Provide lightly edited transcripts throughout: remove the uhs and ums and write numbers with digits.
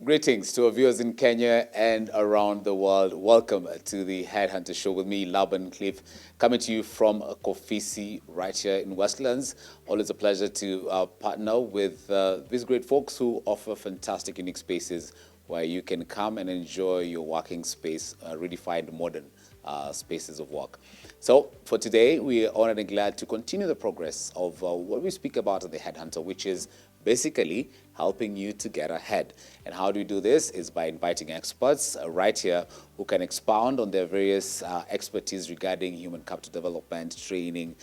Greetings to our viewers in Kenya and around the world. Welcome to the Headhunter Show with me, Laban Cliff, coming to you from Kofisi right here in Westlands. Always a pleasure to partner with these great folks who offer fantastic, unique spaces where you can come and enjoy your working space, redefined modern spaces of work. So for today, we are honored and glad to continue the progress of what we speak about at the Headhunter, which is basically helping you to get ahead. And how do we do this? Is by inviting experts right here who can expound on their various expertise regarding human capital development, training,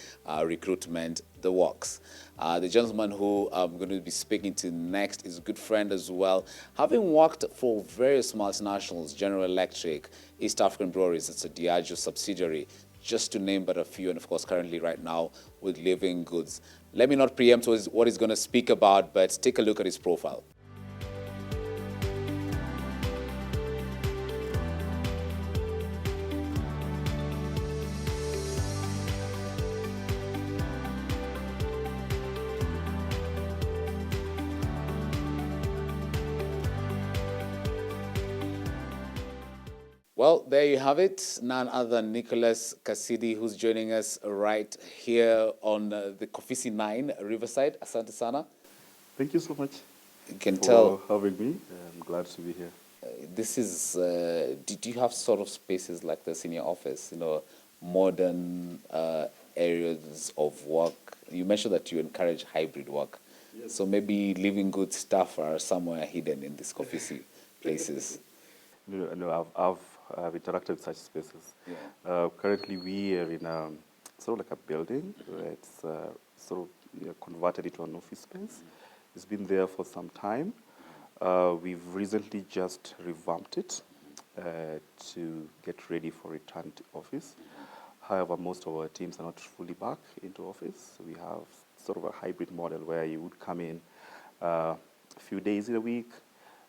recruitment, the works. The gentleman who I'm going to be speaking to next is a good friend as well. Having worked for various multinationals, General Electric, East African Breweries, it's a Diageo subsidiary, just to name but a few, and of course currently right now with Living Goods. Let me not preempt what he's going to speak about, but take a look at his profile. Well, there you have it. None other than Nicholas Kasidhi, who's joining us right here on the Kofisi 9 Riverside. Asante sana. Thank you so much You can for tell having me. I'm glad to be here. this is, do you have sort of spaces like this in your office? You know, modern areas of work. You mentioned that you encourage hybrid work. Yes. So maybe living good stuff are somewhere hidden in these Kofisi places. No, I've interacted with such spaces. Yeah. Currently, we are in sort of like a building. It's sort of converted into an office space. It's been there for some time. We've recently just revamped it to get ready for return to office. However, most of our teams are not fully back into office. We have sort of a hybrid model where you would come in a few days in a week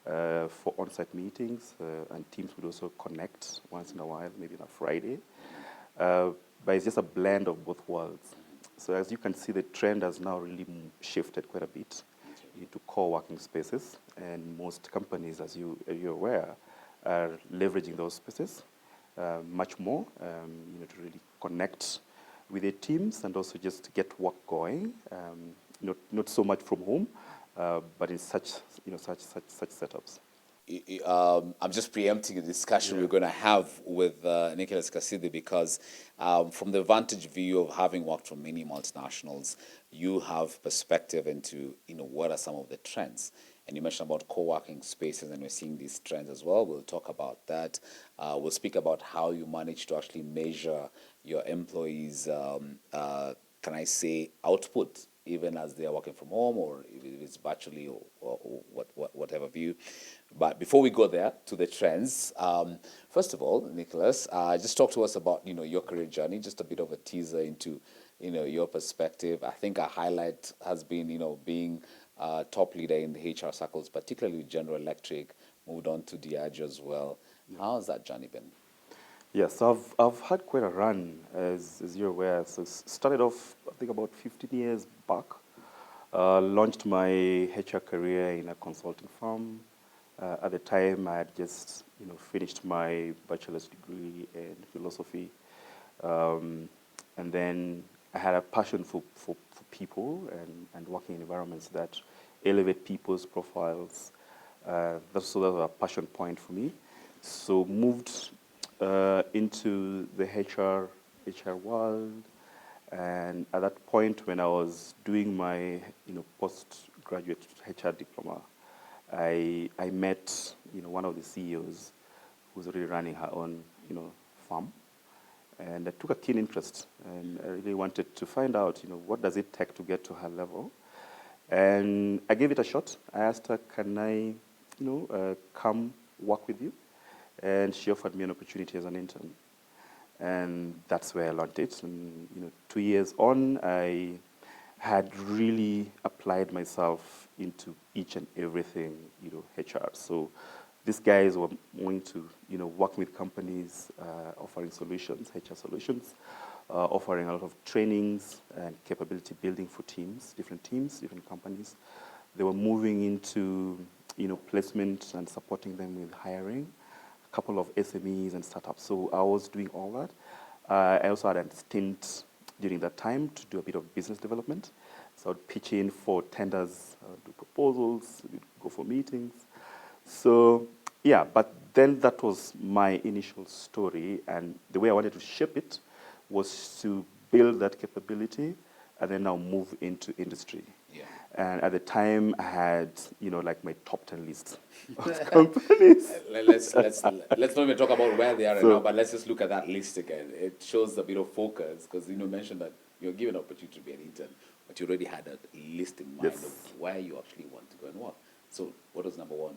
for on-site meetings, and teams would also connect once in a while, maybe on a Friday. But it's just a blend of both worlds. So as you can see, the trend has now really shifted quite a bit into co-working spaces, and most companies, as you're aware, are leveraging those spaces much more, to really connect with their teams and also just get work going. Not so much from home, but in such setups. I'm just preempting a discussion we're going to have with Nicholas Kasidhi because from the vantage view of having worked for many multinationals, you have perspective into what are some of the trends. And you mentioned about co-working spaces, and we're seeing these trends as well. We'll talk about that. We'll speak about how you manage to actually measure your employees' can I say, output, even as they are working from home or if it's virtually or whatever view. But before we go there to the trends, first of all, Nicholas, just talk to us about your career journey, just a bit of a teaser into your perspective. I think a highlight has been being top leader in the HR circles, particularly with General Electric, moved on to Diageo as well. Yeah. How has that journey been? Yes, I've had quite a run, as you're aware. So started off, I think, about 15 years back. Launched my HR career in a consulting firm. At the time, I had just finished my bachelor's degree in philosophy, and then I had a passion for people and working in environments that elevate people's profiles. That was a passion point for me. So moved into the HR world, and at that point when I was doing my postgraduate HR diploma, I met one of the CEOs who's really running her own firm, and I took a keen interest, and I really wanted to find out what does it take to get to her level, and I gave it a shot. I asked her, can I come work with you? And she offered me an opportunity as an intern. And that's where I learned it. And 2 years on, I had really applied myself into each and everything, HR. So these guys were going to, work with companies, offering solutions, HR solutions, offering a lot of trainings and capability building for teams, different companies. They were moving into placement and supporting them with hiring, a couple of SMEs and startups. So I was doing all that. I also had a stint during that time to do a bit of business development. So I'd pitch in for tenders, do proposals, go for meetings. So yeah, but then that was my initial story, and the way I wanted to shape it was to build that capability and then now move into industry. Yeah. And at the time, I had, like my top 10 list of companies. Let's not even talk about where they are right So- now, but let's just look at that list again. It shows a bit of focus because you mentioned that you're given an opportunity to be an intern, but you already had a list in mind Yes. of where you actually want to go and work. So what was number one?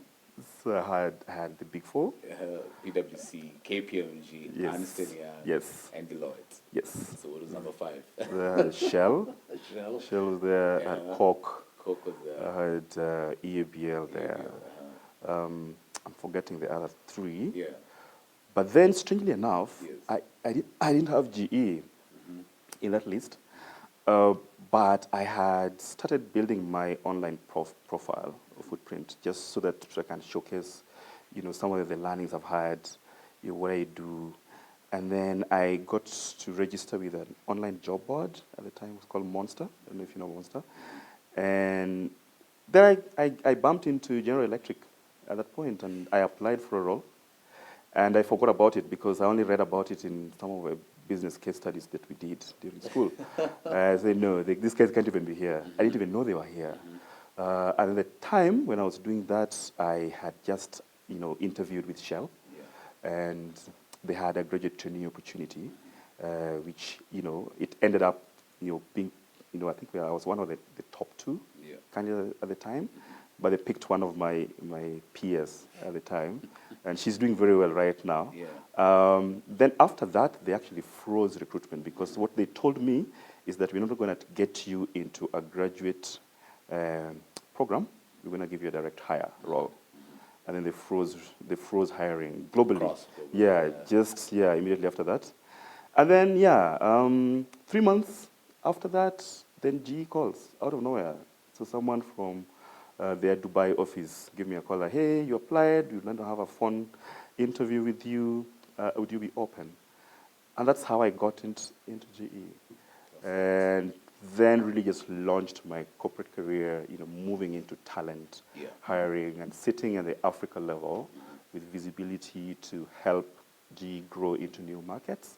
So I had the big four. PwC, KPMG, Yes. Ernst & Young, Yes. and Deloitte. Yes. So what was number five? I had Shell. Shell. Shell was there. I had Cork. Coke was there. I had EABL there. I'm forgetting the other three. Yeah. But then, strangely enough, Yes. I didn't have GE in that list. But I had started building my online profile or footprint just so that I can showcase, some of the learnings I've had, what I do. And then I got to register with an online job board. At the time, it was called Monster. I don't know if you know Monster. And then I bumped into General Electric at that point, and I applied for a role. And I forgot about it because I only read about it in some of the business case studies that we did during school. I said, no, these guys can't even be here. I didn't even know they were here. And at the time when I was doing that, I had just, interviewed with Shell. Yeah. And they had a graduate trainee opportunity, which, it ended up, being, I think I was one of the top two candidates at the time. But they picked one of my peers at the time, and she's doing very well right now. Yeah. Then after that, they actually froze recruitment because what they told me is that we're not going to get you into a graduate program. We're going to give you a direct hire role. And then they froze hiring globally. Immediately after that. And then, 3 months after that, then GE calls out of nowhere. So someone from their Dubai office give me a call like, hey, you applied, we'd like to have a phone interview with you. Would you be open? And that's how I got into GE. And then really just launched my corporate career, moving into talent, hiring, and sitting at the Africa level with visibility to help GE grow into new markets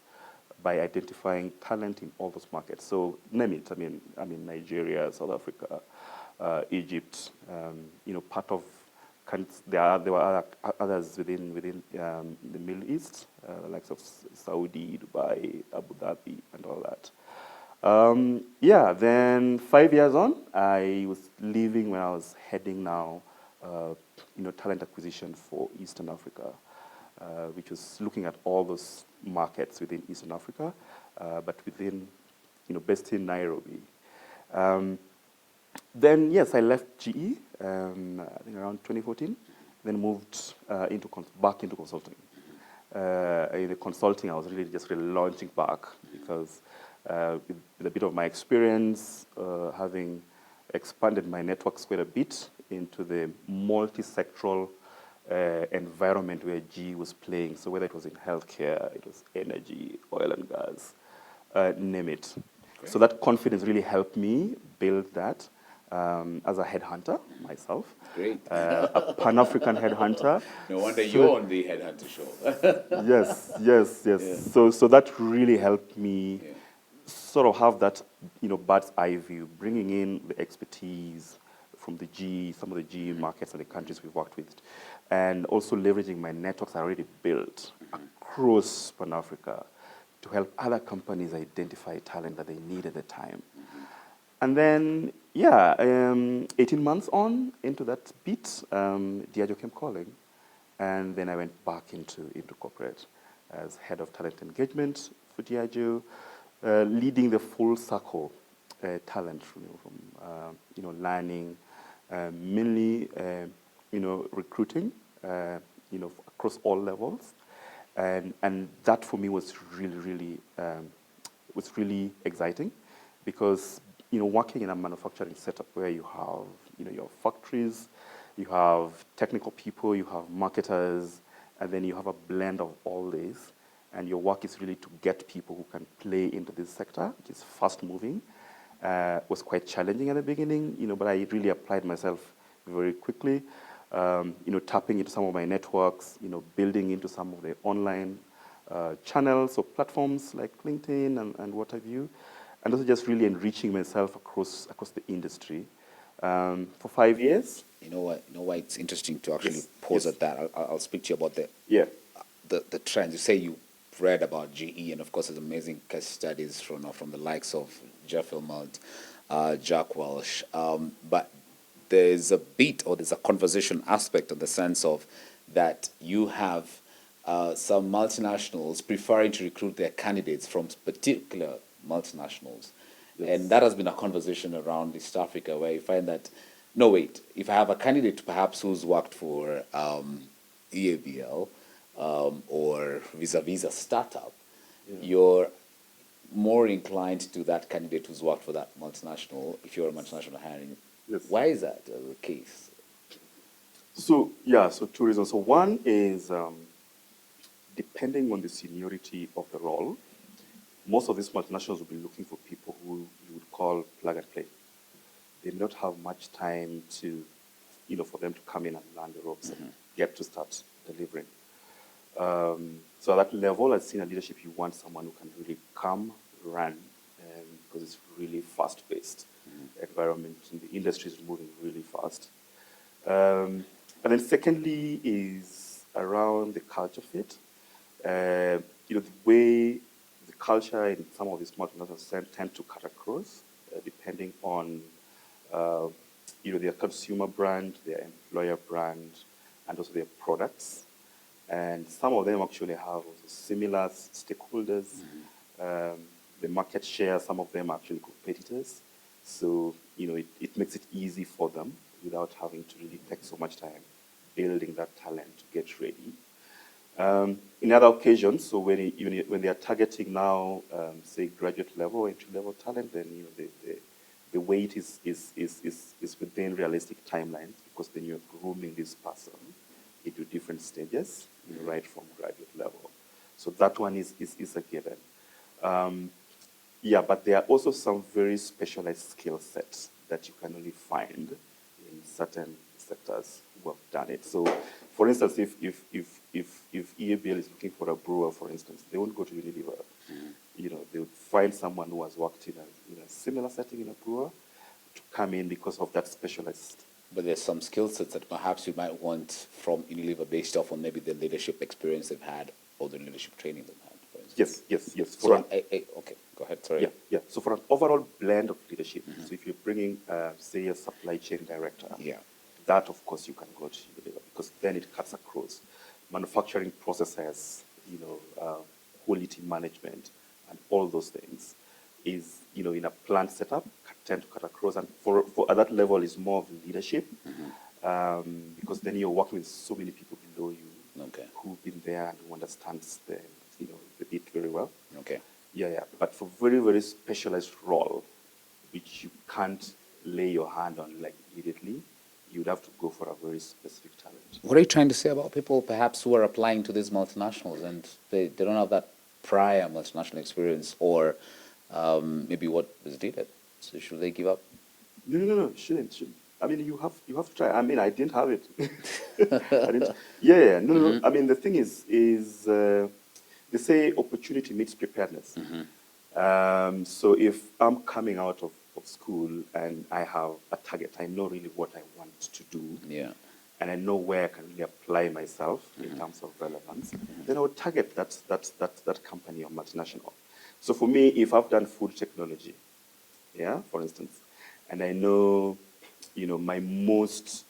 by identifying talent in all those markets. So name it. I mean Nigeria, South Africa, Egypt. Part of there were others within the Middle East, likes of Saudi, Dubai, Abu Dhabi, and all that. Then 5 years on, I was leaving when I was heading now, talent acquisition for Eastern Africa, which was looking at all those markets within Eastern Africa, but within, based in Nairobi. Then, yes, I left GE, I think around 2014, then moved back into consulting. In the consulting, I was really launching back because with a bit of my experience, having expanded my networks quite a bit into the multi-sectoral environment where GE was playing. So whether it was in healthcare, it was energy, oil and gas, name it. Great. So that confidence really helped me build that as a headhunter myself. Great. A Pan-African headhunter. No wonder you're on the Headhunter show. Yes. Yeah. So that really helped me sort of have that, bird's eye view, bringing in the expertise from some of the G markets and the countries we've worked with, and also leveraging my networks I already built across Pan-Africa to help other companies identify talent that they need at the time. And then, 18 months on into that bit, Diageo came calling, and then I went back into corporate as head of talent engagement for Diageo, leading the full circle talent from learning, mainly recruiting, across all levels, and that for me was really exciting, because working in a manufacturing setup where you have your factories, you have technical people, you have marketers, and then you have a blend of all this. And your work is really to get people who can play into this sector, which is fast moving. Was quite challenging at the beginning, but I really applied myself very quickly. Tapping into some of my networks, building into some of the online channels or platforms like LinkedIn and what have you, and also just really enriching myself across the industry for 5 years. You know what? You know why it's interesting to actually Yes, pause yes. at that. I'll speak to you about Yeah. the trends. You say you read about GE, and of course, there's amazing case studies from the likes of Jeff Immelt, Jack Welch. But there's a beat or there's a conversation aspect in the sense of that you have some multinationals preferring to recruit their candidates from particular multinationals. Yes. And that has been a conversation around East Africa where you find that, no, wait, if I have a candidate perhaps who's worked for EABL or vis-a-vis a startup, you're more inclined to that candidate who's worked for that multinational if you're a multinational hiring. Yes. Why is that the case? So two reasons. So one is depending on the seniority of the role, most of these multinationals will be looking for people who you would call plug and play. They may not have much time to, for them to come in and learn the ropes and get to start delivering. So at that level, as senior leadership, you want someone who can really come, run, because it's really fast-paced environment, and the industry is moving really fast. And then secondly is around the culture fit. The way the culture in some of these multinationals tend to cut across, depending on their consumer brand, their employer brand, and also their products. And some of them actually have also similar stakeholders. The market share, some of them are actually competitors. So, it makes it easy for them without having to really take so much time building that talent to get ready. In other occasions, so when they are targeting now, say graduate level, entry level talent, then the weight is within realistic timelines because then you're grooming this person into different stages, right from graduate level. So that one is a given. But there are also some very specialized skill sets that you can only find in certain sectors who have done it. So, for instance, if EABL is looking for a brewer, for instance, they won't go to Unilever. They would find someone who has worked in a similar setting in a brewer to come in because of that specialized. But there's some skill sets that perhaps you might want from Unilever based off on maybe the leadership experience they've had or the leadership training they've had, for instance. Yes. So, okay, go ahead, sorry. Yeah. So for an overall blend of leadership, so if you're bringing, say, a supply chain director, that, of course, you can go to Unilever because then it cuts across manufacturing processes, quality management, and all those things is, in a plant setup, tend to cut across. And for at that level is more of leadership because then you're working with so many people below you who've been there and who understands the bit very well. Okay. Yeah. But for very, very specialized role, which you can't lay your hand on like immediately, you'd have to go for a very specific talent. What are you trying to say about people perhaps who are applying to these multinationals and they don't have that prior multinational experience or maybe what is needed? So should they give up? No, shouldn't. I mean, you have to try. I mean, I didn't have it. I didn't. Yeah. No. I mean, the thing is they say opportunity meets preparedness. So if I'm coming out of school and I have a target, I know really what I want to do. Yeah. And I know where I can really apply myself in terms of relevance, then I would target that company or multinational. So for me, if I've done food technology, for instance, and I know, my most,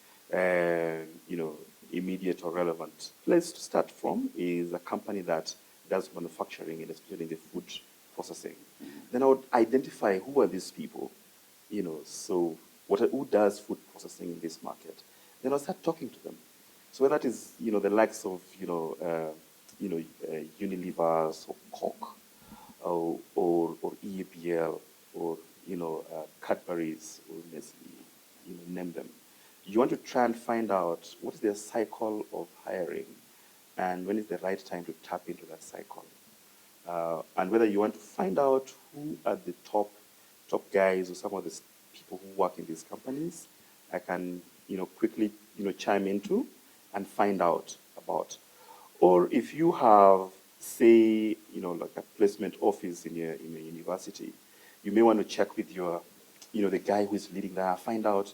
immediate or relevant place to start from is a company that does manufacturing and especially the food processing, then I would identify who are these people, so who does food processing in this market. Then I'll start talking to them. So whether that is, the likes of, Unilever or Coke or EABL or, Cadbury's or Nestle, name them. You want want to try and find out what is their cycle of hiring and when is the right time to tap into that cycle. And whether you want to find out who are the top guys or some of the people who work in these companies, I can quickly chime into and find out about. Or if you have, say, like a placement office in your university, you may want to check with your the guy who is leading that, find out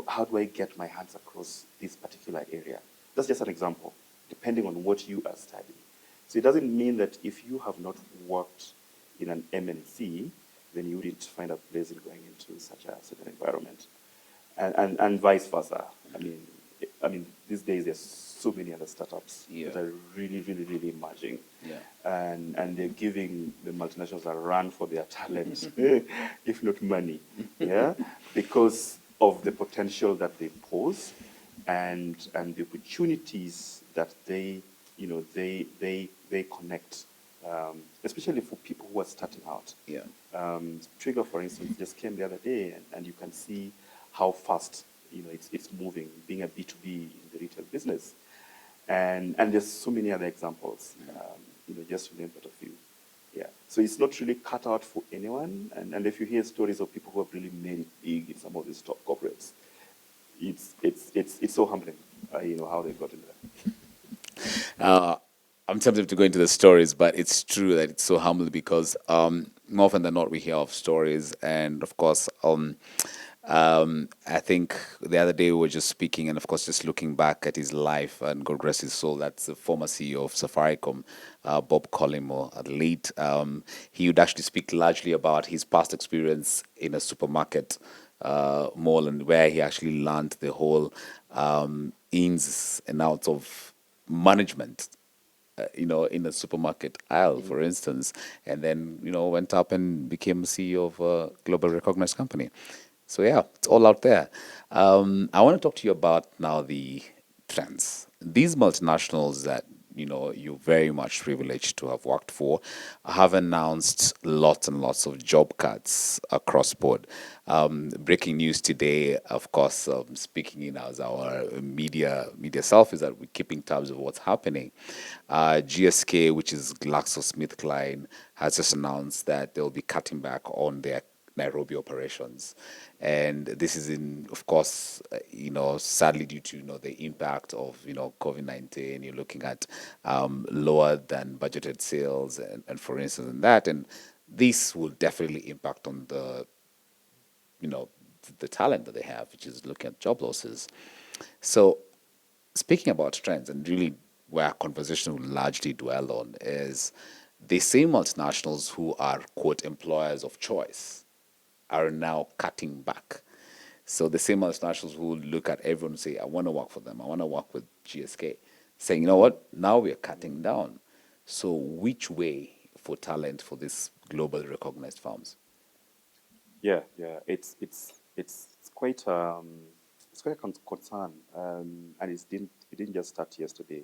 how do I get my hands across this particular area. That's just an example, depending on what you are studying. So it doesn't mean that if you have not worked in an MNC, then you wouldn't find a place in going into such a certain environment, and vice versa. These days there's so many other startups that are really, really, really emerging, and they're giving the multinationals a run for their talent, if not money, because of the potential that they pose, and the opportunities that they connect, especially for people who are starting out. Trigger, for instance, just came the other day, and you can see how fast it's moving, being a B2B in the retail business, and there's so many other examples, just to name but a few. So it's not really cut out for anyone, and if you hear stories of people who have really made it big in some of these top corporates, it's so humbling, how they got in there. I'm tempted to go into the stories, but it's true that it's so humble because more often than not we hear of stories, and of course, I think the other day we were just speaking, and of course, just looking back at his life, and God rest his soul, that's the former CEO of Safaricom, Bob Collymore, late. He would actually speak largely about his past experience in a supermarket mall, and where he actually learned the whole ins and outs of management, in a supermarket aisle, for instance, and then, went up and became CEO of a global recognized company. So yeah, it's all out there. I want to talk to you about now the trends. These multinationals that you're very much privileged to have worked for have announced lots and lots of job cuts across board. Breaking news today, of course, speaking in as our media self, is that we're keeping tabs of what's happening. GSK, which is GlaxoSmithKline, has just announced that they'll be cutting back on their Nairobi operations, and this is of course, sadly due to the impact of COVID-19. You're looking at lower than budgeted sales, and for instance, in that, and this will definitely impact on you know the talent that they have, which is looking at job losses. So, speaking about trends, and really where our conversation will largely dwell on, is the same multinationals who are quote employers of choice are now cutting back. So the same multinationals who look at everyone and say, I want to work for them, I want to work with GSK, saying, you know what, now we're cutting down. So which way for talent for these global recognized firms? Yeah. It's quite a concern, and it didn't just start yesterday.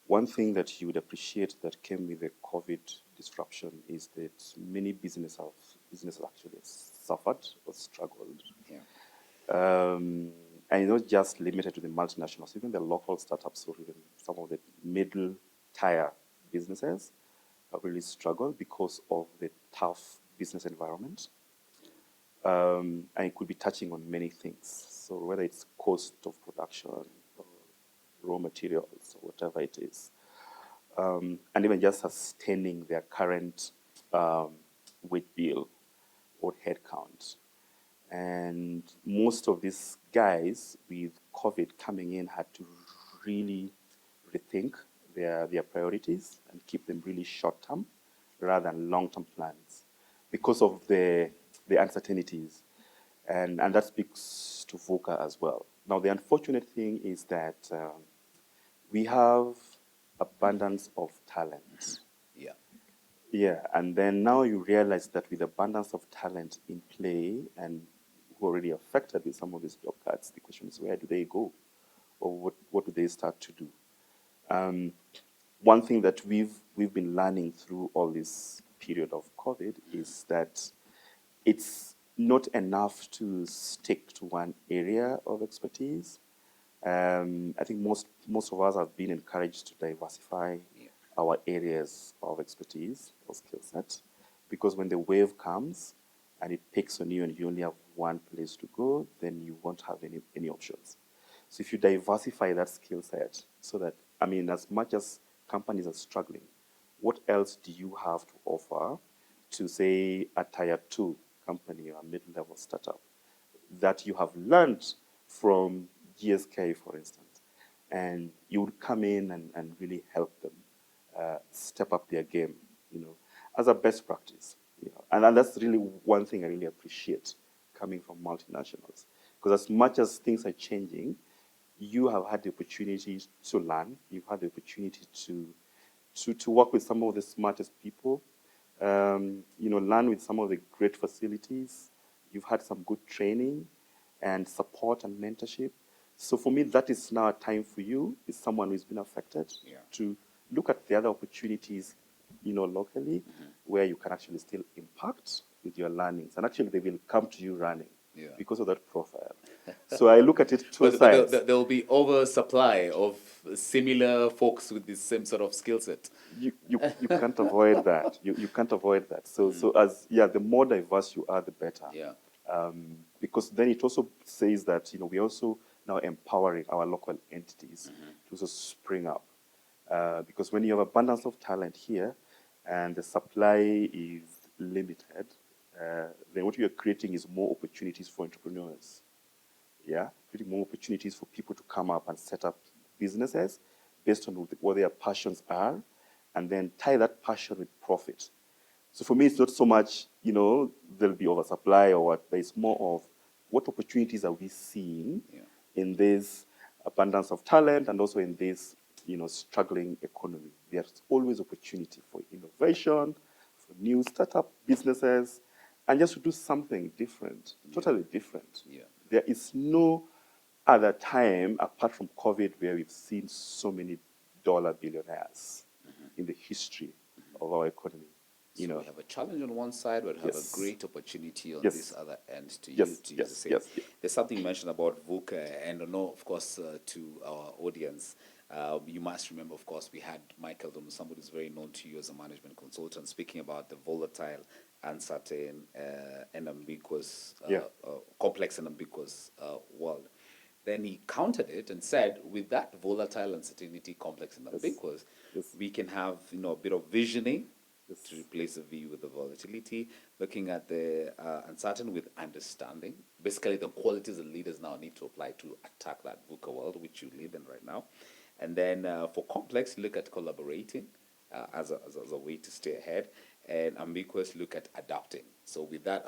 One thing that you would appreciate that came with the COVID disruption is that many businesses actually suffered or struggled. Yeah. And it's not just limited to the multinationals, even the local startups or even some of the middle tier businesses have really struggled because of the tough business environment. And it could be touching on many things. So whether it's cost of production or raw materials or whatever it is, and even just sustaining their current wage bill or headcount. And most of these guys with COVID coming in had to really rethink their priorities and keep them really short term rather than long term plans because of the uncertainties. And that speaks to VOCA as well. Now, the unfortunate thing is that we have abundance of talent. Yeah. Yeah, and then now you realize that with abundance of talent in play and who are already affected with some of these job cuts, the question is where do they go, or what do they start to do? One thing that we've been learning through all this period of COVID is that it's not enough to stick to one area of expertise. I think most of us have been encouraged to diversify our areas of expertise or skill set, because when the wave comes and it picks on you and you only have one place to go, then you won't have any options. So if you diversify that skill set, so that, I mean, as much as companies are struggling, what else do you have to offer to, say, a tier 2 company or a mid-level startup that you have learned from GSK, for instance, and you would come in and really help them step up their game, as a best practice. And that's really one thing I really appreciate coming from multinationals. Because as much as things are changing, you have had the opportunity to learn. You've had the opportunity to work with some of the smartest people, learn with some of the great facilities. You've had some good training and support and mentorship. So for me, that is now a time for you, as someone who's been affected, to look at the other opportunities, locally, where you can actually still impact with your learnings. And actually, they will come to you running because of that profile. So I look at it two sides. There will be oversupply of similar folks with the same sort of skill set. You can't avoid that. You can't avoid that. So the more diverse you are, the better. Yeah. Because then it also says that we're also now empowering our local entities to also spring up. Because when you have abundance of talent here and the supply is limited, then what you're creating is more opportunities for entrepreneurs. Yeah, creating more opportunities for people to come up and set up businesses based on what their passions are, and then tie that passion with profit. So for me, it's not so much, there'll be oversupply or what, but it's more of what opportunities are we seeing in this abundance of talent and also in this, struggling economy. There's always opportunity for innovation, for new startup businesses, and just to do something different, totally different. Yeah. There is no other time apart from COVID where we've seen so many dollar billionaires in the history of our economy. So we have a challenge on one side, but have a great opportunity on Yes. this other end to Yes, use the yes, same. yes, yeah. There's something you mentioned about VUCA, and I know, of course, to our audience, you must remember, of course, we had Michael Dom, somebody who's very known to you as a management consultant, speaking about the volatile, uncertain, and ambiguous, complex and ambiguous world. Then he countered it and said, with that volatile uncertainty, complex and ambiguous, we can have a bit of visioning to replace the V with the volatility, looking at the uncertain with understanding. Basically, the qualities that leaders now need to apply to attack that VUCA world, which you live in right now. And then for complex, look at collaborating as a way to stay ahead. And ambiguous, look at adapting. So with that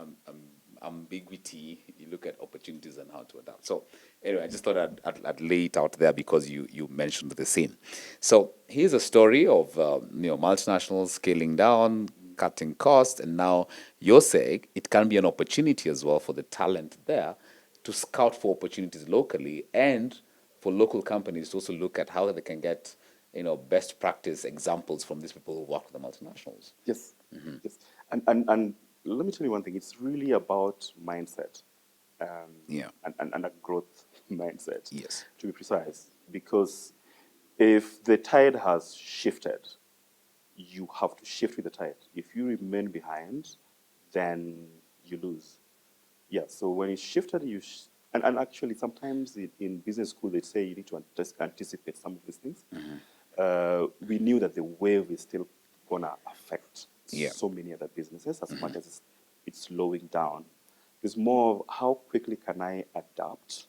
ambiguity, you look at opportunities and how to adapt. So anyway, I just thought I'd lay it out there because you mentioned the same. So here's a story of multinationals scaling down, cutting costs, and now you're saying it can be an opportunity as well for the talent there to scout for opportunities locally and for local companies to also look at how they can get best practice examples from these people who work with the multinationals. Yes, yes. And let me tell you one thing. It's really about mindset, and a growth mindset. Yes. To be precise, because if the tide has shifted, you have to shift with the tide. If you remain behind, then you lose. Yeah. So when it shifted, and actually sometimes in business school they say you need to anticipate some of these things. We knew that the wave is still gonna affect so many other businesses as much as it's slowing down. It's more of how quickly can I adapt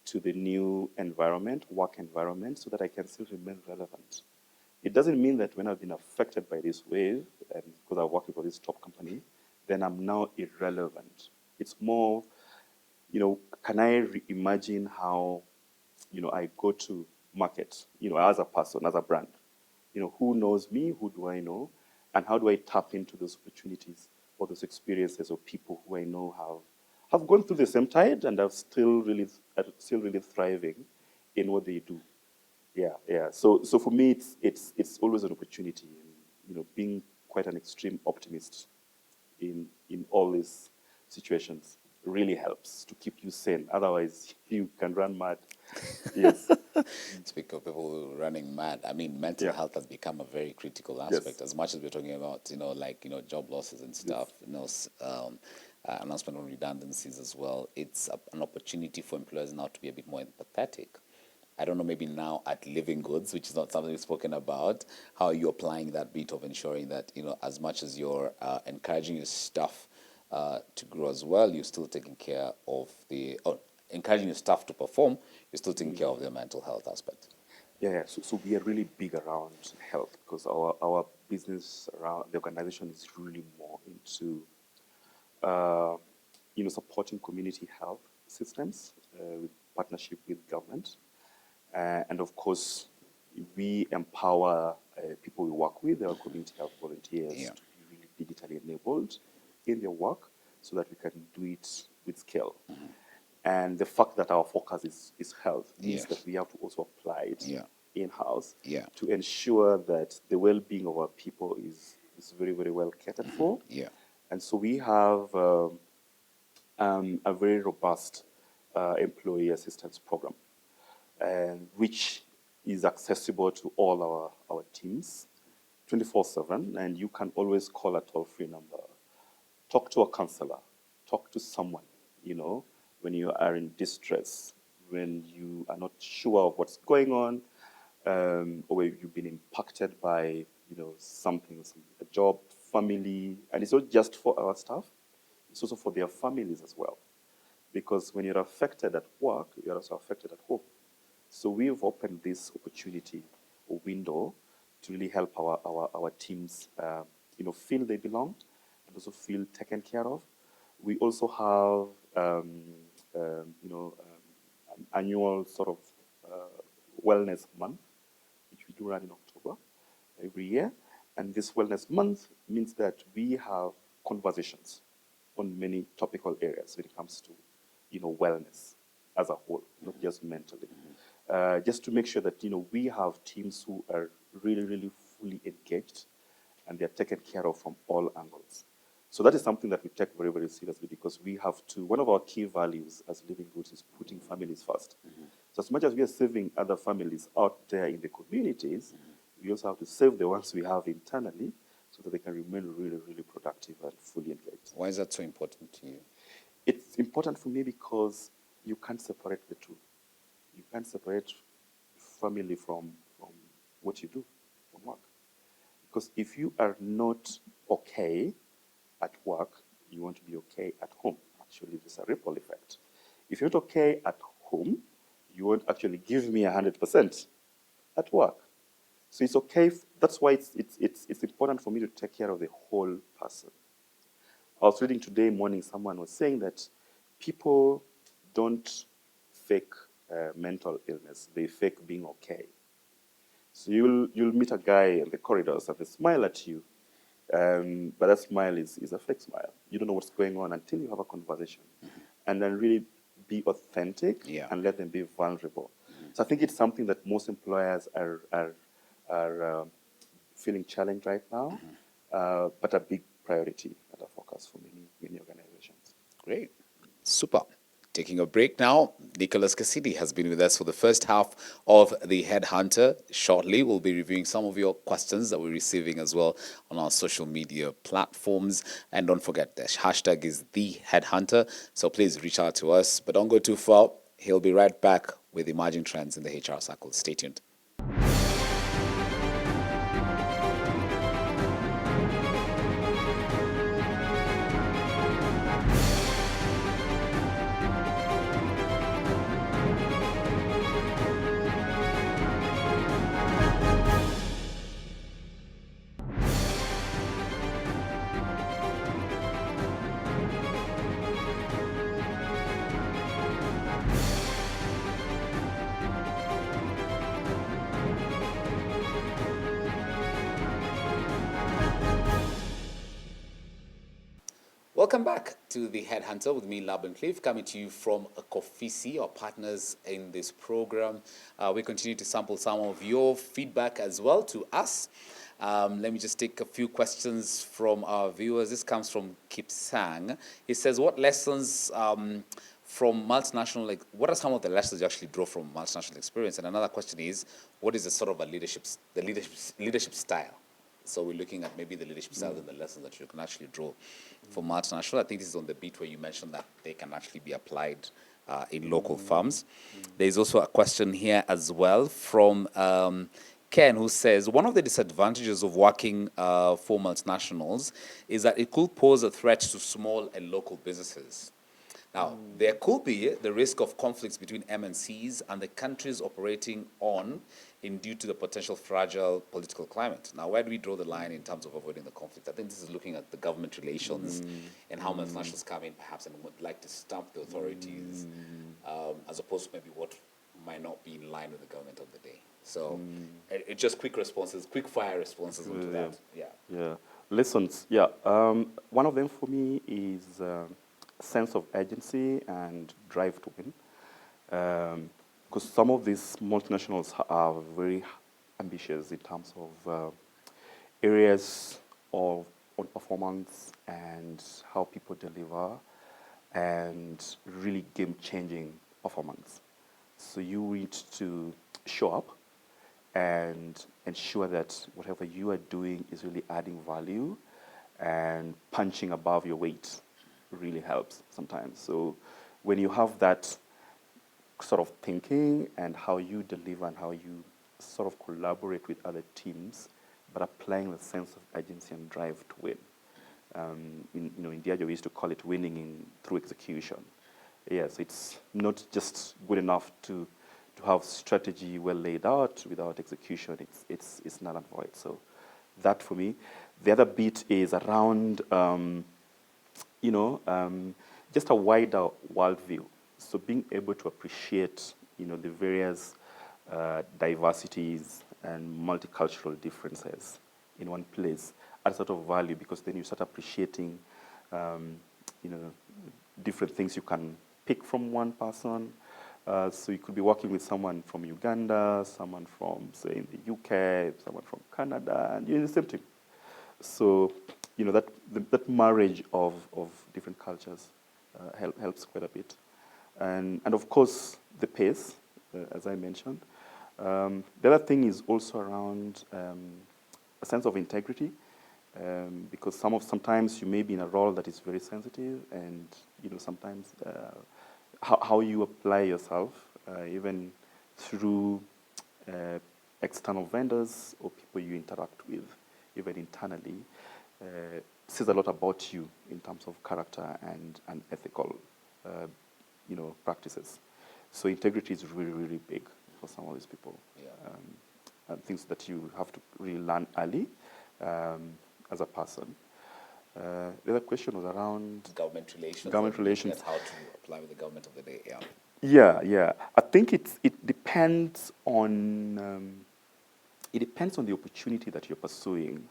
to the new environment, work environment, so that I can still remain relevant. It doesn't mean that when I've been affected by this wave, and because I'm working for this top company, then I'm now irrelevant. It's more, can I reimagine how, I go to market, as a person, as a brand? Who knows me? Who do I know? And how do I tap into those opportunities or those experiences of people who I know have gone through the same tide and are still really thriving in what they do? Yeah. So for me, it's always an opportunity, and being quite an extreme optimist in all this. situations really helps to keep you sane. Otherwise, you can run mad. Yes. Speak of people running mad. I mean, mental Yeah. health has become a very critical aspect. Yes. As much as we're talking about, like job losses and Yes. stuff. Announcement on redundancies as well. It's an opportunity for employers now to be a bit more empathetic. I don't know, maybe now at Living Goods, which is not something we've spoken about, how you're applying that bit of ensuring that, as much as you're encouraging your staff to grow as well, you're still taking care of encouraging your staff to perform, you're still taking care of their mental health aspect. Yeah. So we are really big around health because our business around the organization is really more into uh, supporting community health systems with partnership with government. And of course, we empower people we work with, our community health volunteers, Yeah. to be really digitally enabled in their work so that we can do it with scale. And the fact that our focus is health means Yes. that we have to also apply it Yeah. in-house Yeah. to ensure that the well-being of our people is very, very well catered for. Yeah. And so we have a very robust employee assistance program, and which is accessible to all our teams 24/7, and you can always call a toll-free number, talk to a counselor, talk to someone, when you are in distress, when you are not sure of what's going on, or where you've been impacted by, something, a job, family, and it's not just for our staff, it's also for their families as well. Because when you're affected at work, you're also affected at home. So we've opened this opportunity or window to really help our teams, feel they belong and also feel taken care of. We also have, an annual sort of wellness month, which we do run in October every year. And this wellness month means that we have conversations on many topical areas when it comes to, wellness as a whole, not just mentally. Just to make sure that, we have teams who are really, really fully engaged and they're taken care of from all angles. So that is something that we take very, very seriously because we have to, one of our key values as Living Goods is putting families first. So as much as we are saving other families out there in the communities, we also have to save the ones we have internally so that they can remain really, really productive and fully engaged. Why is that so important to you? It's important for me because you can't separate the two. You can't separate family from what you do, from work. Because if you are not okay at work, you want to be okay at home. Actually, there's a ripple effect. If you're not okay at home, you won't actually give me 100% at work. So it's okay. That's why it's important for me to take care of the whole person. I was reading today morning, someone was saying that people don't fake mental illness, they fake being okay. So you'll meet a guy in the corridors and they smile at you, but that smile is a fake smile. You don't know what's going on until you have a conversation. And then really be authentic and let them be vulnerable. So I think it's something that most employers are feeling challenged right now, but a big priority and a focus for many organizations. Great. Super. Taking a break now, Nicholas Kasidhi has been with us for the first half of the Headhunter. Shortly, we'll be reviewing some of your questions that we're receiving as well on our social media platforms. And don't forget, the hashtag is the Headhunter. So please reach out to us, but don't go too far. He'll be right back with emerging trends in the HR circle. Stay tuned. Welcome back to the Headhunter with me, Laban Cliff, coming to you from Kofisi, our partners in this program. We continue to sample some of your feedback as well to us. Let me just take a few questions from our viewers. This comes from Kip Sang. He says, what lessons from multinational, like, what are some of the lessons you actually draw from multinational experience? And another question is, what is the sort of leadership style? So we're looking at maybe the leadership style and the lessons that you can actually draw for multinational. I think this is on the beat where you mentioned that they can actually be applied in local firms. There's also a question here as well from Ken, who says, one of the disadvantages of working for multinationals is that it could pose a threat to small and local businesses. Now, there could be the risk of conflicts between MNCs and the countries operating on in due to the potential fragile political climate. Now, where do we draw the line in terms of avoiding the conflict? I think this is looking at the government relations and how multinationals come in perhaps and would like to stamp the authorities as opposed to maybe what might not be in line with the government of the day. So it's just quick responses, quick fire responses onto that. Yeah. Lessons. Yeah. One of them for me is sense of agency and drive to win. Because some of these multinationals are very ambitious in terms of areas of performance and how people deliver and really game-changing performance. So you need to show up and ensure that whatever you are doing is really adding value, and punching above your weight really helps sometimes. So when you have that sort of thinking and how you deliver and how you sort of collaborate with other teams, but applying the sense of agency and drive to win. In Diageo, we used to call it winning through execution. Yes, it's not just good enough to have strategy well laid out. Without execution, it's null and void. So that for me. The other bit is around just a wider worldview. So being able to appreciate, the various diversities and multicultural differences in one place adds sort of value, because then you start appreciating, different things you can pick from one person. So you could be working with someone from Uganda, someone from, say, in the UK, someone from Canada, and you're in the same team. So, that marriage of different cultures helps quite a bit. And of course, the pace, as I mentioned. The other thing is also around a sense of integrity, because sometimes you may be in a role that is very sensitive, and sometimes how you apply yourself, even through external vendors or people you interact with, even internally, says a lot about you in terms of character and ethical, practices. So integrity is really, really big for some of these people. Yeah. And things that you have to really learn early as a person. The other question was around government relations. Government relations. That's how to apply with the government of the day. Yeah. I think it depends on the opportunity that you're pursuing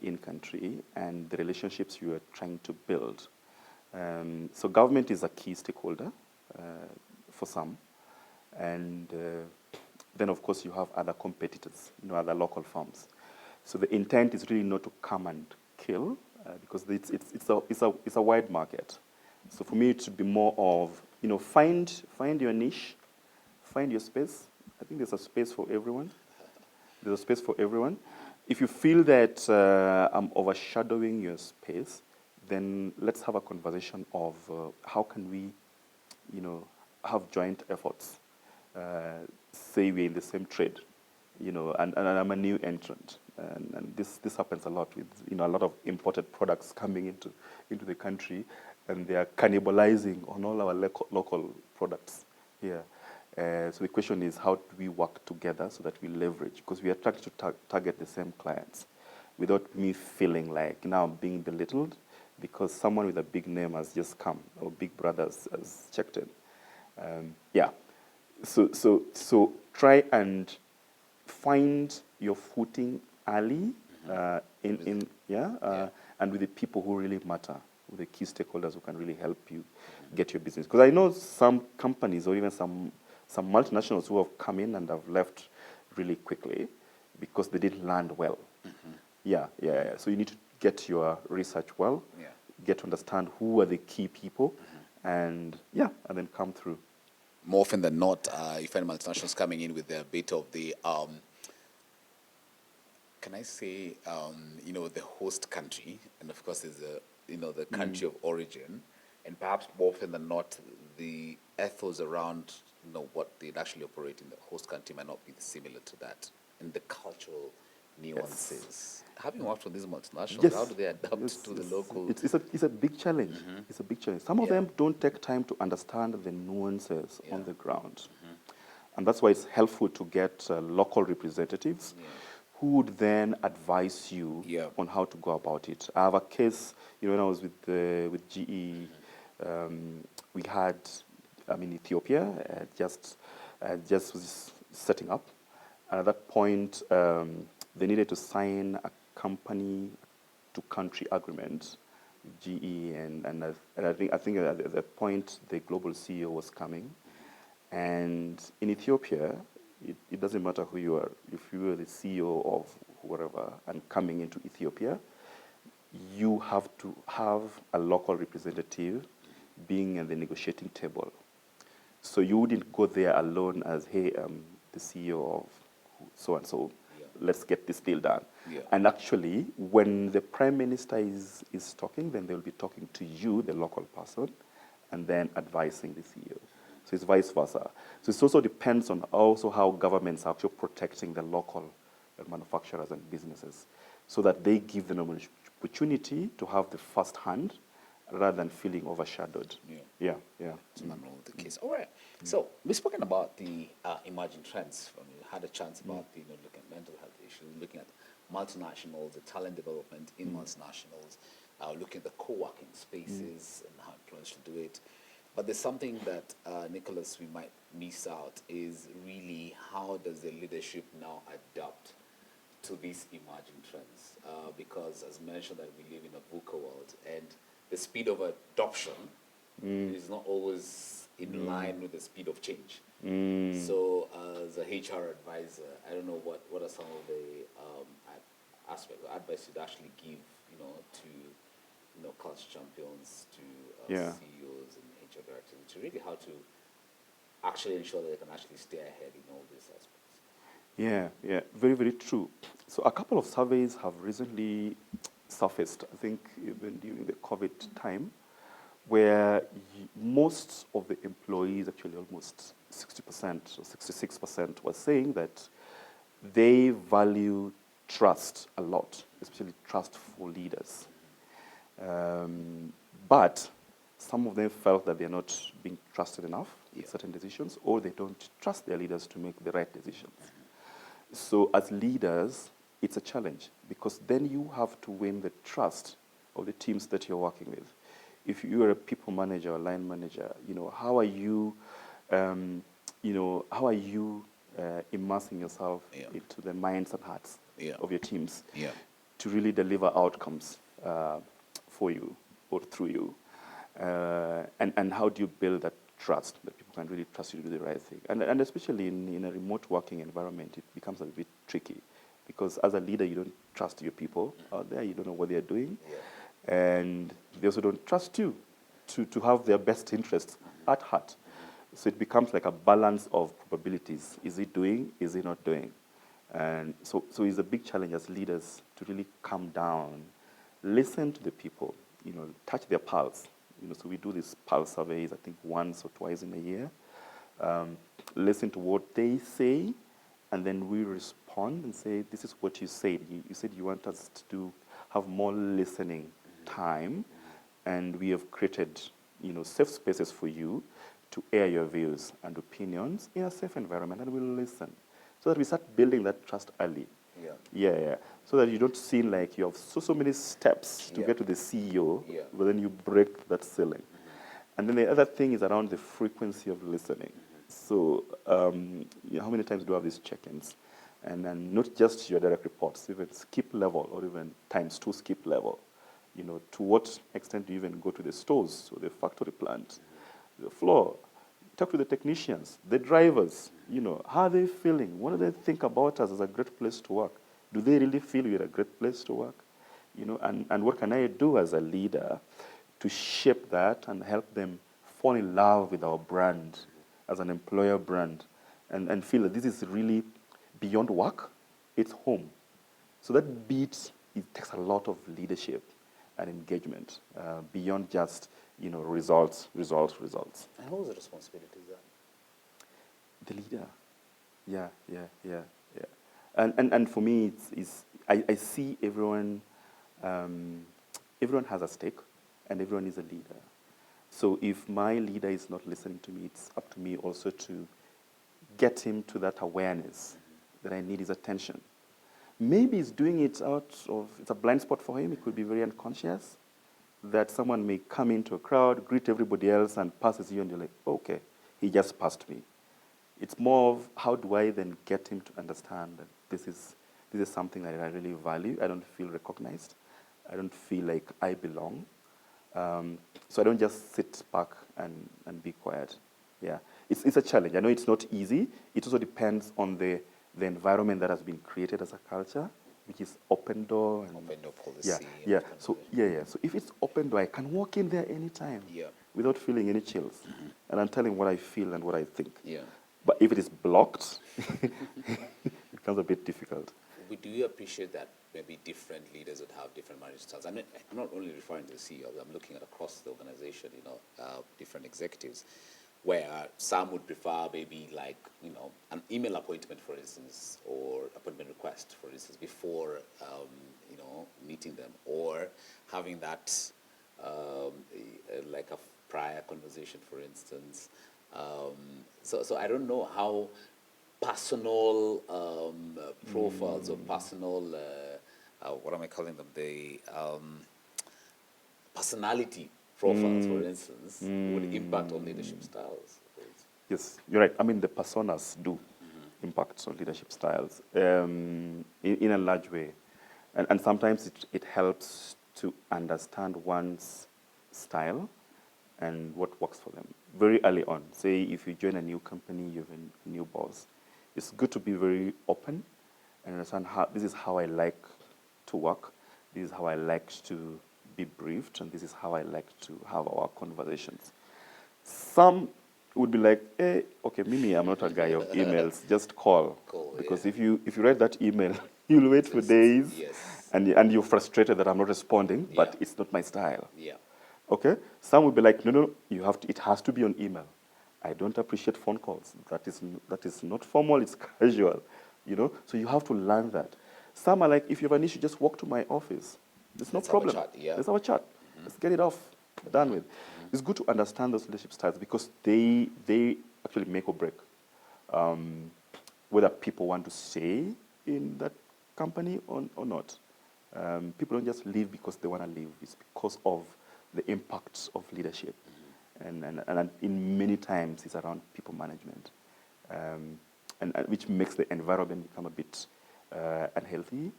in country and the relationships you are trying to build. So government is a key stakeholder for some, and then of course you have other competitors, other local firms. So the intent is really not to come and kill, because it's a wide market. So for me, it should be more of find your niche, find your space. I think there's a space for everyone. There's a space for everyone. If you feel that I'm overshadowing your space, then let's have a conversation of how can we, have joint efforts. Say we're in the same trade, and I'm a new entrant, and this happens a lot with a lot of imported products coming into the country, and they are cannibalizing on all our local products here. So the question is, how do we work together so that we leverage? Because we are trying to target the same clients without me feeling like now I'm being belittled because someone with a big name has just come, or Big Brother has checked in. So try and find your footing early and with the people who really matter, with the key stakeholders who can really help you get your business. Because I know some companies or even some multinationals who have come in and have left really quickly because they didn't land well Yeah. So you need to get your research well, Yeah. get to understand who are the key people, and then come through. More often than not, you find multinationals coming in with a bit of the, can I say, the host country, and of course, there's the country of origin, and perhaps more often than not, the ethos around, what they actually operate in the host country might not be similar to that, and the cultural nuances. Having worked with these multinationals, how Yes. do they adapt to the local? It's a big challenge. It's a big challenge. Some of Yeah. them don't take time to understand the nuances Yeah. on the ground. And that's why it's helpful to get local representatives Yeah. who would then advise you Yeah. on how to go about it. I have a case, when I was with GE, we had, Ethiopia just was setting up. And at that point, they needed to sign a company to country agreement, GE, and I think at that point the global CEO was coming, and in Ethiopia, it doesn't matter who you are. If you are the CEO of whatever and coming into Ethiopia, you have to have a local representative being at the negotiating table. So you wouldn't go there alone as, hey, the CEO of so and so. Yeah. Let's get this deal done. Yeah. And actually, when the prime minister is talking, then they'll be talking to you, the local person, and then advising the CEO. So it's vice versa. So it also depends on also how governments are actually protecting the local manufacturers and businesses, so that they give them an opportunity to have the first hand rather than feeling overshadowed. Yeah. Yeah. It's not normally the case. All right. So we've spoken about the emerging trends. We had a chance about looking at mental health issues, looking at multinationals, the talent development in multinationals, looking at the co-working spaces and how employers should do it. But there's something that, Nicholas, we might miss out is really how does the leadership now adapt to these emerging trends? Because as mentioned that we live in a VUCA world and the speed of adoption is not always in line with the speed of change. So as a HR advisor, I don't know what are some of the aspects or advice you'd actually give, to culture champions, to CEOs and HR directors, to really how to actually ensure that they can actually stay ahead in all these aspects. Yeah, very, very true. So a couple of surveys have recently surfaced, I think even during the COVID time, where most of the employees, actually almost 60% or 66%, were saying that they value trust a lot, especially trustful leaders. But some of them felt that they're not being trusted enough in certain decisions, or they don't trust their leaders to make the right decisions. So as leaders, it's a challenge, because then you have to win the trust of the teams that you're working with. If you are a people manager or line manager, how are you, immersing yourself into the minds and hearts of your teams to really deliver outcomes for you or through you? And how do you build that trust, that people can really trust you to do the right thing? And especially in a remote working environment, it becomes a bit tricky, because as a leader, you don't trust your people out there. You don't know what they're doing. And they also don't trust you to have their best interests at heart. So it becomes like a balance of probabilities. Is he doing? Is he not doing? And so it's a big challenge as leaders to really calm down, listen to the people, touch their pulse. So we do these pulse surveys, I think once or twice in a year. Listen to what they say, and then we respond and say, this is what you said. You said you want us to have more listening time, and we have created, safe spaces for you to air your views and opinions in a safe environment, and we'll listen. So that we start building that trust early. Yeah. So that you don't seem like you have so many steps to get to the CEO, but then you break that ceiling. And then the other thing is around the frequency of listening. So how many times do you have these check-ins? And then not just your direct reports, even skip level or even times 2 skip level. To what extent do you even go to the stores or the factory plant, the floor? Talk to the technicians, the drivers. How are they feeling? What do they think about us as a great place to work? Do they really feel you're a great place to work? And what can I do as a leader to shape that and help them fall in love with our brand as an employer brand and feel that this is really beyond work, it's home. So that bit, it takes a lot of leadership and engagement beyond just, results. And whose responsibility is that? The leader. Yeah. And for me, I see everyone has a stake, and everyone is a leader. So if my leader is not listening to me, it's up to me also to get him to that awareness that I need his attention. Maybe he's doing it it's a blind spot for him. It could be very unconscious that someone may come into a crowd, greet everybody else, and passes you, and you're like, okay, he just passed me. It's more of how do I then get him to understand that this is something that I really value. I don't feel recognized. I don't feel like I belong. So I don't just sit back and be quiet. Yeah, it's a challenge. I know it's not easy. It also depends on the environment that has been created as a culture, which is open door. And open door policy. Yeah. So if it's open door, I can walk in there anytime. Yeah. Without feeling any chills, and I'm telling what I feel and what I think. Yeah. But if it is blocked, it becomes a bit difficult. Do you appreciate that maybe different leaders would have different management styles? I'm not only referring to the CEO, I'm looking at across the organization, different executives, where some would prefer maybe like, an email appointment, for instance, or appointment request, for instance, before, meeting them, or having that like a prior conversation, for instance. So I don't know how personal profiles or personal, what am I calling them? The personality profiles, for instance, would impact on leadership styles. Yes, you're right. I mean, the personas do impact on leadership styles in a large way. And sometimes it helps to understand one's style and what works for them very early on. Say if you join a new company, you have a new boss, it's good to be very open and understand this is how I like to work, this is how I like to be briefed, and this is how I like to have our conversations. Some would be like, hey, okay, Mimi, I'm not a guy of emails, just call. Because if you write that email, you'll wait for days, yes, and you're frustrated that I'm not responding, but it's not my style. Yeah. Okay? Some would be like, no, it has to be on email. I don't appreciate phone calls. That is not formal, it's casual. So you have to learn that. Some are like, if you have an issue, just walk to my office. There's no problem. Let's have a chat. Let's get it off, done with. It's good to understand those leadership styles because they actually make or break whether people want to stay in that company or not. People don't just leave because they want to leave. It's because of the impacts of leadership. And in many times, it's around people management, and which makes the environment become a bit unhealthy.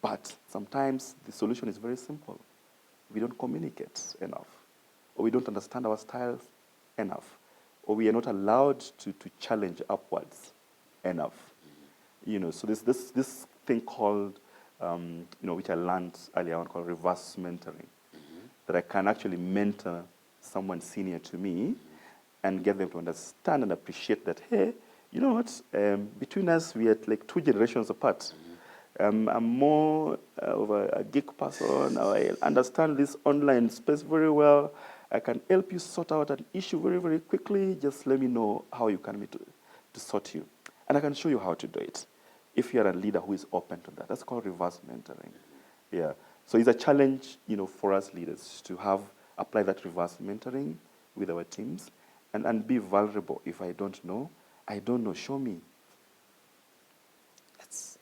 But sometimes the solution is very simple. We don't communicate enough, or we don't understand our styles enough, or we are not allowed to challenge upwards enough. So this thing called, which I learned earlier on, called reverse mentoring, that I can actually mentor someone senior to me and get them to understand and appreciate that, hey, you know what, between us, we are like 2 generations apart. I'm more of a geek person. I understand this online space very well. I can help you sort out an issue very, very quickly. Just let me know how you can me to sort you. And I can show you how to do it. If you're a leader who is open to that, that's called reverse mentoring. Yeah. So it's a challenge, for us leaders to apply that reverse mentoring with our teams and be vulnerable. If I don't know, show me. That's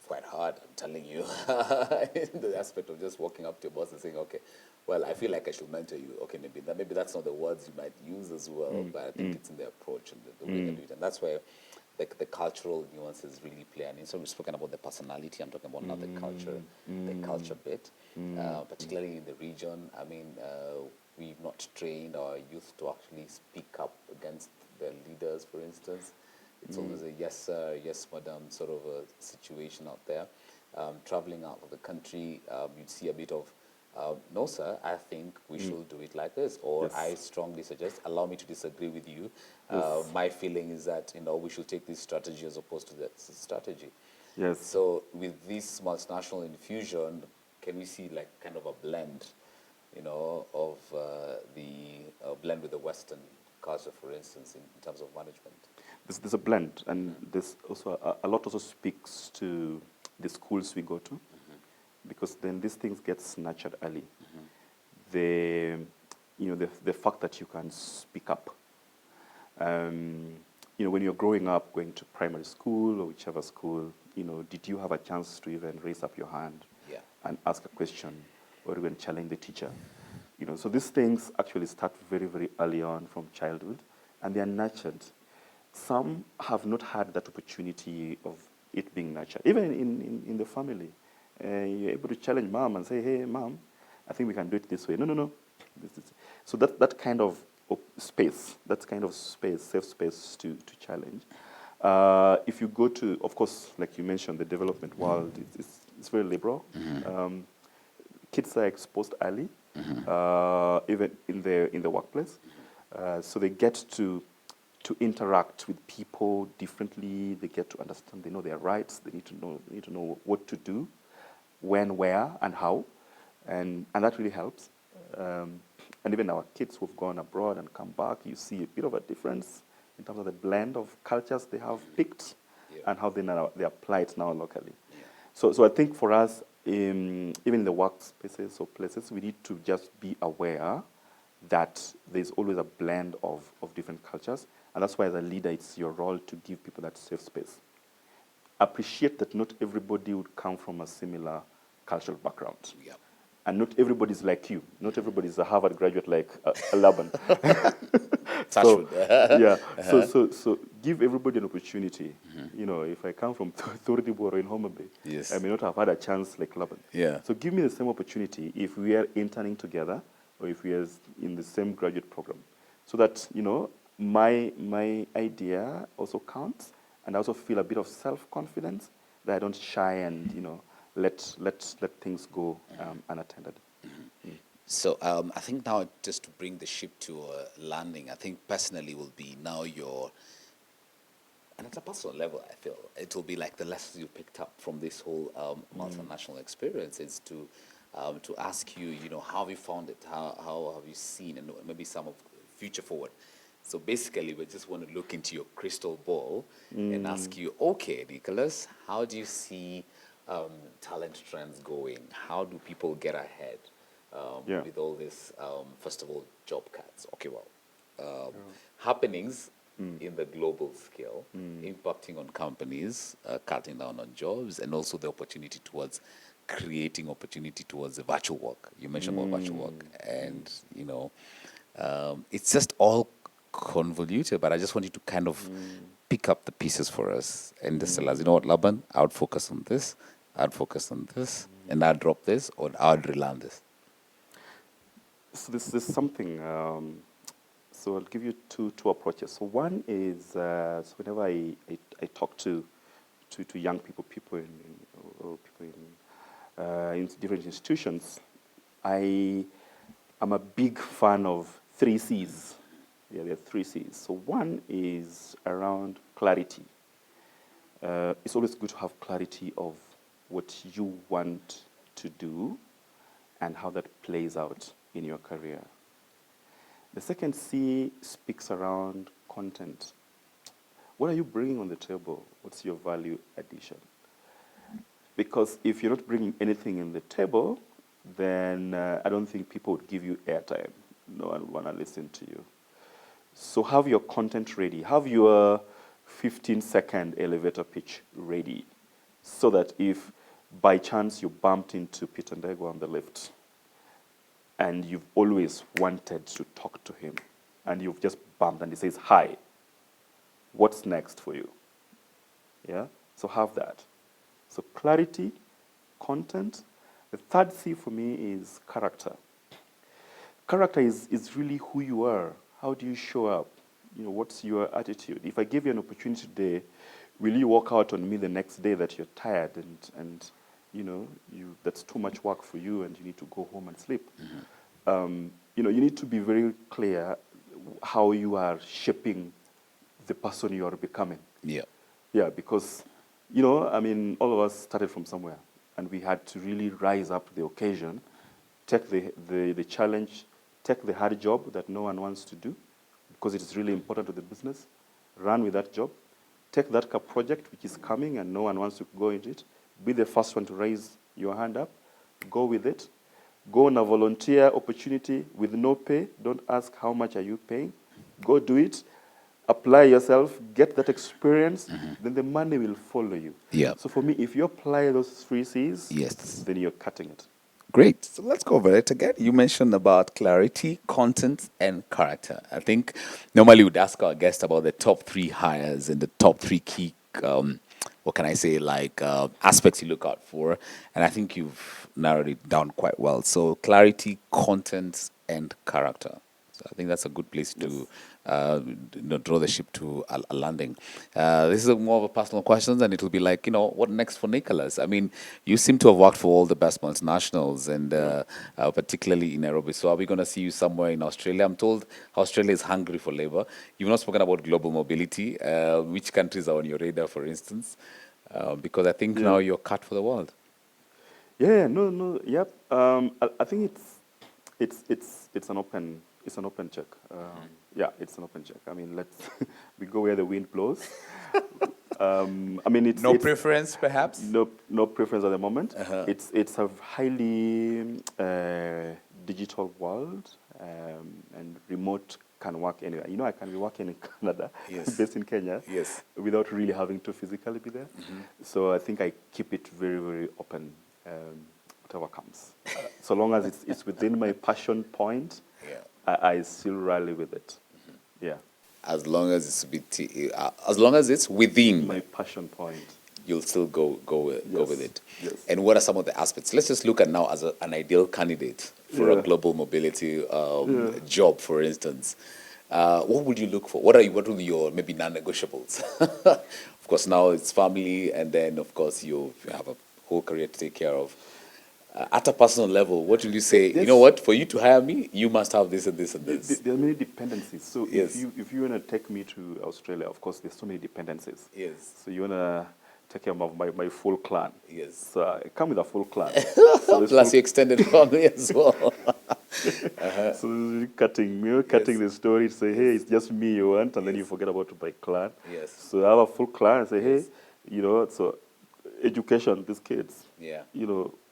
quite hard, I'm telling you. The aspect of just walking up to your boss and saying, okay, well, I feel like I should mentor you. Okay, maybe that's not the words you might use as well, but I think it's in the approach and the way they do it. And that's where the cultural nuances really play. And so we've spoken about the personality. I'm talking about now the culture bit, particularly in the region. I mean, we've not trained our youth to actually speak up against their leaders, for instance. It's always a yes sir, yes madam sort of a situation out there. Traveling out of the country, you'd see a bit of, no sir, I think we should do it like this, or I Yes. strongly suggest, allow me to disagree with you. Yes. My feeling is that, we should take this strategy as opposed to that strategy. Yes. So with this multinational infusion, can we see like kind of a blend, of the blend with the Western culture, for instance, in terms of management? There's a blend, and there's also a lot also speaks to the schools we go to, because then these things get nurtured early. The, the fact that you can speak up. When you're growing up, going to primary school or whichever school, did you have a chance to even raise up your hand Yeah. and ask a question or even challenge the teacher? So these things actually start very, very early on from childhood, and they are nurtured. Some have not had that opportunity of it being nurtured, even in the family. You're able to challenge mom and say, hey, mom, I think we can do it this way. No, no, no. So that kind of space, safe space to challenge. If you go to, of course, like you mentioned, the development world, it's very liberal. Kids are exposed early, even in the workplace, so they get to interact with people differently. They get to understand. They know their rights. They need to know what to do, when, where, and how, and that really helps. And even our kids who've gone abroad and come back, you see a bit of a difference in terms of the blend of cultures they have picked and how they apply it now locally. So I think for us, even in the workspaces or places, we need to just be aware that there's always a blend of different cultures. And that's why as a leader, it's your role to give people that safe space. Appreciate that not everybody would come from a similar cultural background. Yeah. And not everybody's like you. Not everybody's a Harvard graduate like Laban. So, yeah. So give everybody an opportunity. If I come from Authoritative or in Home Bay, Yes. I may not have had a chance like Laban. Yeah. So give me the same opportunity if we are interning together or if we are in the same graduate program. So that, my idea also counts, and I also feel a bit of self-confidence that I don't shy and, let things go unattended. So I think now just to bring the ship to a landing, I think personally will be now and at a personal level, I feel it will be like the lessons you picked up from this whole multinational experience is to ask you, how have you found it? How have you seen, and maybe some of future forward. So basically, we just want to look into your crystal ball and ask you, okay, Nicholas, how do you see talent trends going? How do people get ahead with all this, first of all, job cuts? Okay, well, happenings in the global scale, impacting on companies, cutting down on jobs, and also the opportunity towards creating opportunity towards the virtual work. You mentioned about virtual work, and it's just all convoluted. But I just want you to kind of pick up the pieces for us and just tell us, you know what, Laban, I would focus on this, I'd focus on this, and I'd drop this, or I'd rely on this. So this is something. So I'll give you two approaches. So one is so whenever I talk to young people in different institutions, I am a big fan of 3 C's. Yeah, there are 3 C's. So one is around clarity. It's always good to have clarity of what you want to do and how that plays out in your career. The second C speaks around content. What are you bringing on the table? What's your value addition? Because if you're not bringing anything in the table, then I don't think people would give you airtime. No one would want to listen to you. So have your content ready. Have your 15-second elevator pitch ready, so that if by chance you bumped into Peter Ndego on the lift, and you've always wanted to talk to him, and you've just bumped and he says, hi, what's next for you? Yeah? So have that. So clarity, content. The third C for me is character. Character is really who you are. How do you show up? what's your attitude? If I give you an opportunity today, will you walk out on me the next day that you're tired and that's too much work for you and you need to go home and sleep? You need to be very clear how you are shaping the person you are becoming. Yeah. Yeah, because, all of us started from somewhere, and we had to really rise up to the occasion, take the challenge, take the hard job that no one wants to do, because it is really important to the business, run with that job, take that project which is coming and no one wants to go into it, be the first one to raise your hand up, go with it, go on a volunteer opportunity with no pay, don't ask how much are you paying, go do it, apply yourself, get that experience, then the money will follow you. Yeah. So for me, if you apply those 3 C's, Yes. then you're cutting it. Great. So let's go over it again. You mentioned about clarity, content, and character. I think normally we'd ask our guests about the top 3 hires and the top 3 key, what can I say, aspects you look out for. And I think you've narrowed it down quite well. So clarity, content, and character. So I think that's a good place to draw the ship to a landing. This is more of a personal question, and it will be like, what next for Nicholas? I mean, you seem to have worked for all the best multinationals, and particularly in Nairobi. So are we going to see you somewhere in Australia? I'm told Australia is hungry for labor. You've not spoken about global mobility. Which countries are on your radar, for instance? Because I think now you're cut for the world. Yeah, no, yep. I think it's an open check. Yeah, it's an open check. I mean, we go where the wind blows. It's no preference, perhaps. No preference at the moment. It's a highly digital world, and remote can work anywhere. I can be working in Canada, based in Kenya, without really having to physically be there. So I think I keep it very, very open. Whatever comes, so long as it's within my passion point, I still rally with it. Yeah. As long as it's within my passion point, you'll still go with it. Yes. And what are some of the aspects? Let's just look at now as an ideal candidate for a global mobility job, for instance. What would you look for? What will be your maybe non-negotiables? Of course, now it's family, and then of course you have a whole career to take care of. At a personal level, what will you say? You know what? For you to hire me, you must have this and this and this. There are many dependencies. So if you want to take me to Australia, of course, there's so many dependencies. Yes. So you want to take care of my full clan. Yes. So I come with a full clan. Plus your extended family as well. So cutting the story, say, hey, it's just me you want, and then you forget about my clan. Yes. So I have a full clan and say, hey, so education, these kids. Yeah.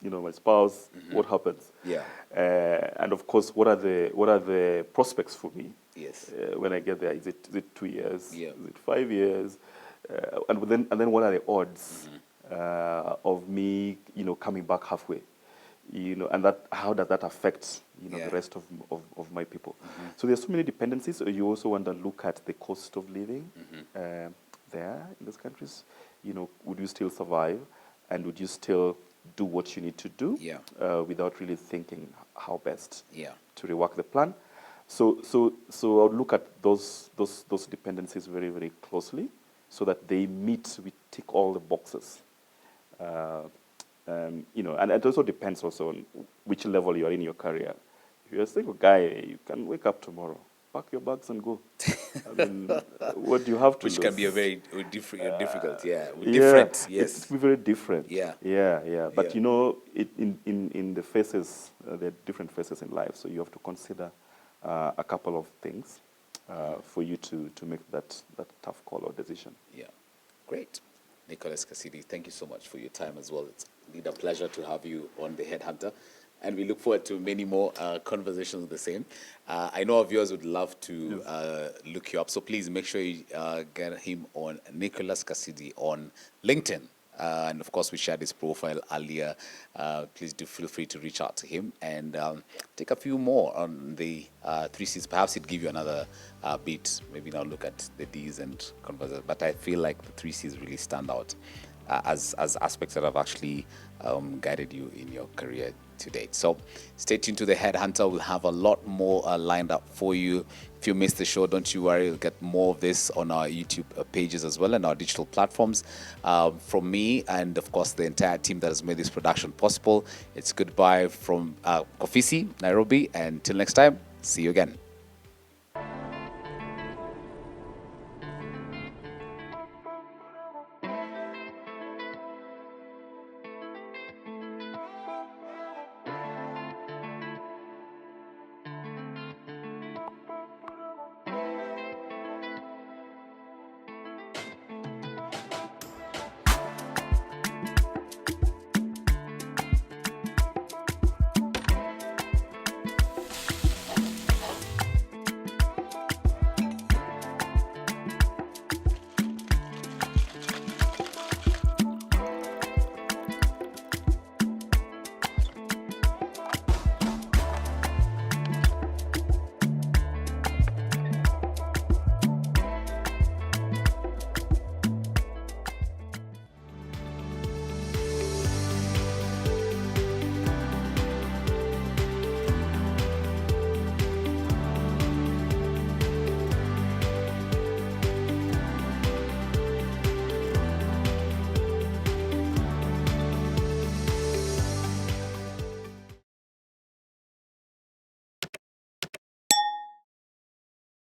My spouse, what happens? Yeah. And of course, what are the prospects for me? Yes. When I get there, is it 2 years? Yeah. Is it 5 years? And then what are the odds of me, coming back halfway? And how does that affect the rest of my people? So there's so many dependencies. So you also want to look at the cost of living there in those countries. Would you still survive, and would you still do what you need to do without really thinking how best to rework the plan? So I would look at those dependencies very, very closely, so that they we tick all the boxes. And it also depends also on which level you are in your career. If you're a single guy, you can wake up tomorrow, pack your bags and go. I mean, what do you have to Which lose? can be a very difficult, different, yes. It's very different. Yeah. But in the phases, there are different phases in life, so you have to consider a couple of things for you to make that tough call or decision. Yeah, great. Nicholas Kasidhi, thank you so much for your time as well. It's indeed a pleasure to have you on the Headhunter. And we look forward to many more conversations the same. I know our viewers would love to look you up, so please make sure you get him on Nicholas Kasidhi on LinkedIn. And of course, we shared his profile earlier. Please do feel free to reach out to him and take a few more on the 3 C's. Perhaps it'd give you another beat. Maybe now look at the D's and converse. But I feel like the 3 C's really stand out as aspects that have actually guided you in your career to date. So stay tuned to the Headhunter. We'll have a lot more lined up for you. If you missed the show, don't you worry. You'll get more of this on our YouTube pages as well and our digital platforms. From me and, of course, the entire team that has made this production possible, it's goodbye from Kofisi, Nairobi. And till next time, see you again.